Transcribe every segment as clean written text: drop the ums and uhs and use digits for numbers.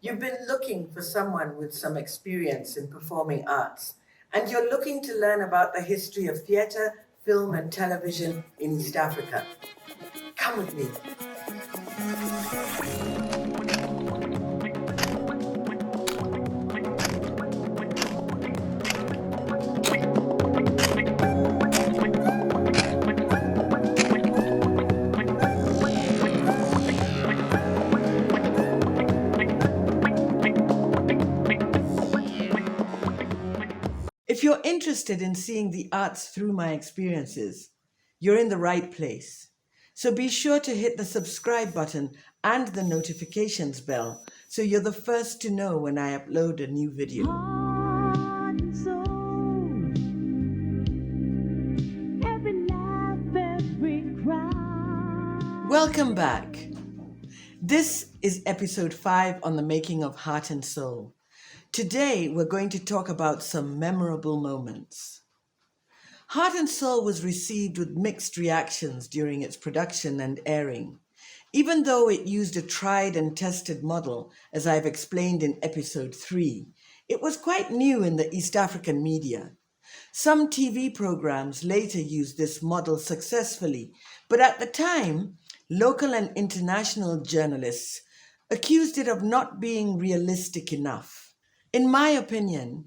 You've been looking for someone with some experience in performing arts, and you're looking to learn about the history of theatre, film, and television in East Africa. Come with me. If you're interested in seeing the arts through my experiences, you're in the right place. So be sure to hit the subscribe button and the notifications bell so you're the first to know when I upload a new video. Heart and soul, every laugh, every cry. Welcome back. This is episode 5 on the making of Heart and Soul. Today we're going to talk about some memorable moments. Heart and Soul was received with mixed reactions during its production and airing. Even though it used a tried and tested model, as I've explained in episode 3, it was quite new in the East African media. Some TV programs later used this model successfully, but at the time, local and international journalists accused it of not being realistic enough. In my opinion,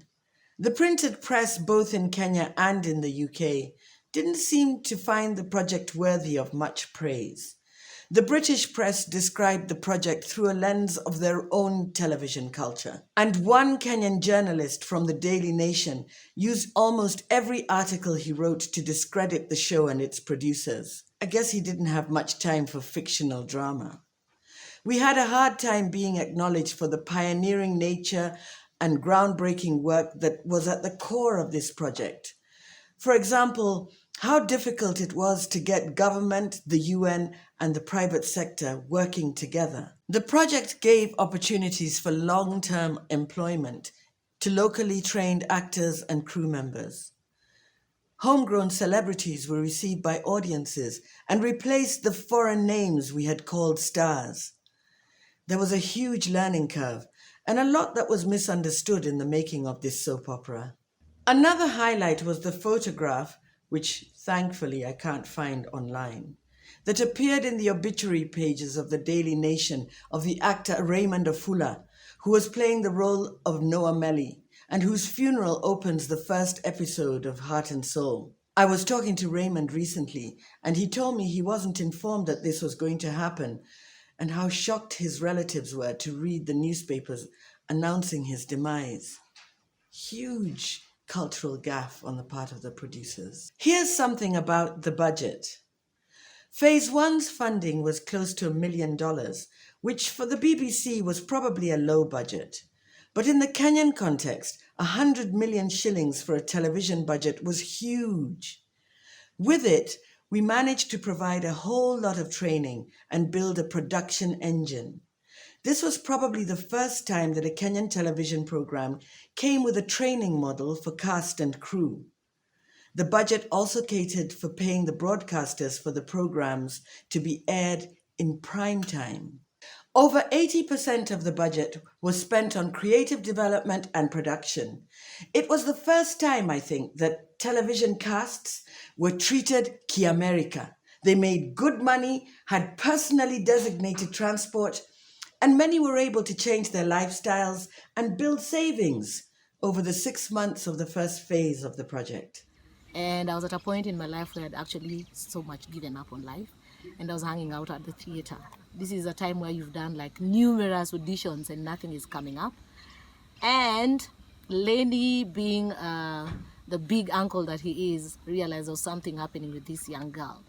the printed press both in Kenya and in the UK didn't seem to find the project worthy of much praise. The British press described the project through a lens of their own television culture. And one Kenyan journalist from the Daily Nation used almost every article he wrote to discredit the show and its producers. I guess he didn't have much time for fictional drama. We had a hard time being acknowledged for the pioneering nature and groundbreaking work that was at the core of this project. For example, how difficult it was to get government, the UN, and the private sector working together. The project gave opportunities for long-term employment to locally trained actors and crew members. Homegrown celebrities were received by audiences and replaced the foreign names we had called stars. There was a huge learning curve and a lot that was misunderstood in the making of this soap opera. Another highlight was the photograph, which thankfully I can't find online, that appeared in the obituary pages of the Daily Nation of the actor Raymond Ofula, who was playing the role of Noah Melly, and whose funeral opens the first episode of Heart and Soul. I was talking to Raymond recently, and he told me he wasn't informed that this was going to happen, and how shocked his relatives were to read the newspapers announcing his demise. Huge cultural gaffe on the part of the producers. Here's something about the budget. Phase 1's funding was close to $1 million, which for the BBC was probably a low budget. But in the Kenyan context, 100 million shillings for a television budget was huge. With it, we managed to provide a whole lot of training and build a production engine. This was probably the first time that a Kenyan television program came with a training model for cast and crew. The budget also catered for paying the broadcasters for the programs to be aired in prime time. Over 80% of the budget was spent on creative development and production. It was the first time, I think, that television casts were treated ki-America. They made good money, had personally designated transport, and many were able to change their lifestyles and build savings over the 6 months of the first phase of the project. And I was at a point in my life where I'd actually so much given up on life, and I was hanging out at the theater. This is a time where you've done like numerous auditions and nothing is coming up. And Lenny, being the big uncle that he is, realized there was something happening with this young girl.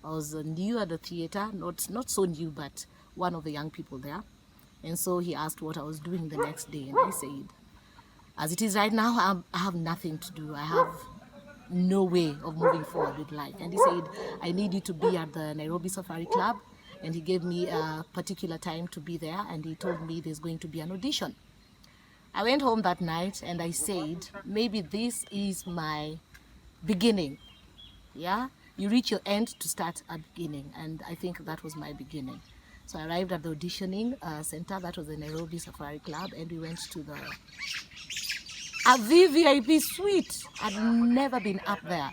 I was new at the theater, not so new, but one of the young people there. And so he asked what I was doing the next day, and I said, as it is right now, I have nothing to do. I have no way of moving forward with life. And he said, I need you to be at the Nairobi Safari Club. And he gave me a particular time to be there, and he told me there's going to be an audition. I went home that night and I said, maybe this is my beginning. Yeah? You reach your end to start a beginning, and I think that was my beginning. So I arrived at the auditioning center, that was the Nairobi Safari Club, and we went to a VVIP suite. I'd never been up there.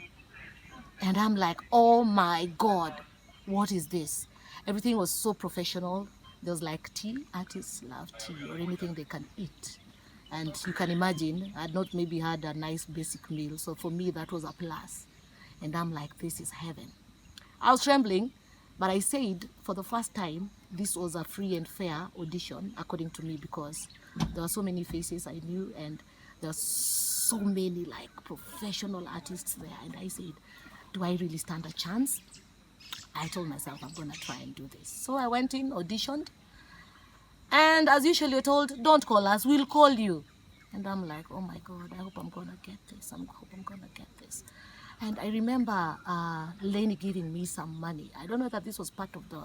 And I'm like, oh my God, what is this? Everything was so professional. There was like tea, artists love tea or anything they can eat. And you can imagine, I'd not maybe had a nice basic meal. So for me, that was a plus. And I'm like, this is heaven. I was trembling, but I said for the first time, this was a free and fair audition, according to me, because there were so many faces I knew and there were so many like professional artists there. And I said, do I really stand a chance? I told myself I'm gonna try and do this. So I went in, auditioned, and as usual you're told, don't call us, we'll call you. And I'm like, oh my God, I hope I'm gonna get this. I hope I'm gonna get this. And I remember Lenny giving me some money. I don't know that this was part of the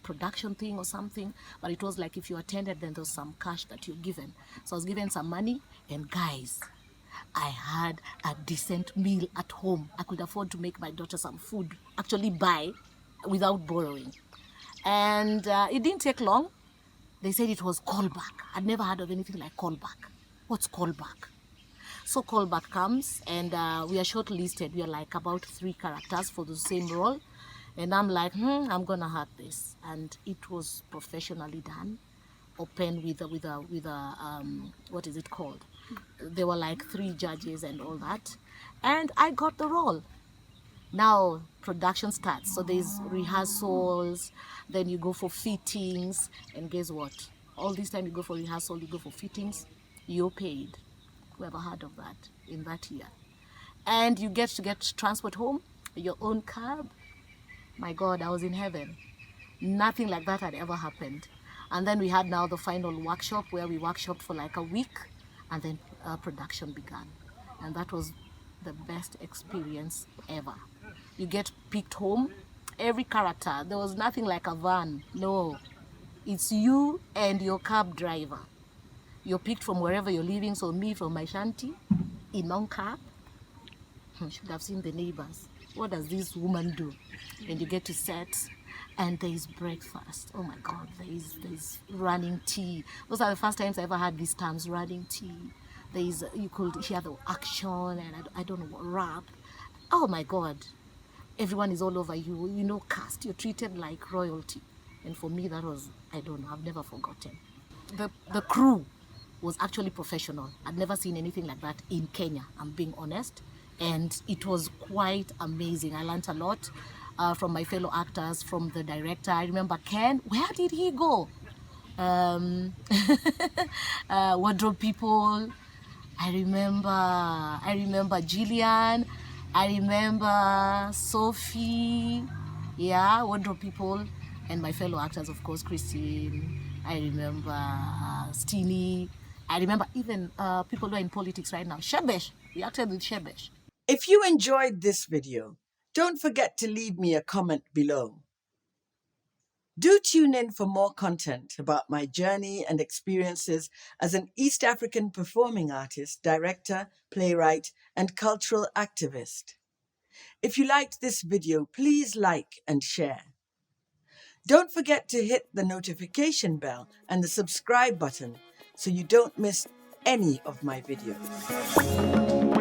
production thing or something, but it was like if you attended, then there was some cash that you're given. So I was given some money, and guys, I had a decent meal at home. I could afford to make my daughter some food, actually buy without borrowing. And it didn't take long. They said it was callback. I'd never heard of anything like callback. What's callback? So callback comes, and we are shortlisted. We are like about 3 characters for the same role. And I'm like, I'm gonna have this. And it was professionally done, open with a what is it called? There were like 3 judges and all that. And I got the role. Now production starts. So there's rehearsals, then you go for fittings, and guess what? All this time you go for rehearsal, you go for fittings, you're paid. Whoever heard of that in that year? And you get to get transport home, your own cab. My God, I was in heaven. Nothing like that had ever happened. And then we had now the final workshop where we workshopped for like a week, and then production began. And that was the best experience ever. You get picked home, every character. There was nothing like a van. No, it's you and your cab driver. You're picked from wherever you're living. So me from my shanty in Mount Cap. Should have seen the neighbors. What does this woman do? And you get to set, and there is breakfast. Oh my God, there is running tea. Those are the first times I ever had these terms, running tea. You could hear the action, and I don't know what, rap. Oh my God, everyone is all over you. You know, cast. You're treated like royalty. And for me, that was, I don't know, I've never forgotten. The crew was actually professional. I'd never seen anything like that in Kenya, I'm being honest. And it was quite amazing. I learned a lot from my fellow actors, from the director. I remember Ken, where did he go? Wardrobe people. I remember Jillian. I remember Sophie. Yeah, wardrobe people. And my fellow actors, of course, Christine. I remember Steenie. I remember even people who are in politics right now. Shebesh. We acted with Shebesh. If you enjoyed this video, don't forget to leave me a comment below. Do tune in for more content about my journey and experiences as an East African performing artist, director, playwright, and cultural activist. If you liked this video, please like and share. Don't forget to hit the notification bell and the subscribe button so you don't miss any of my videos.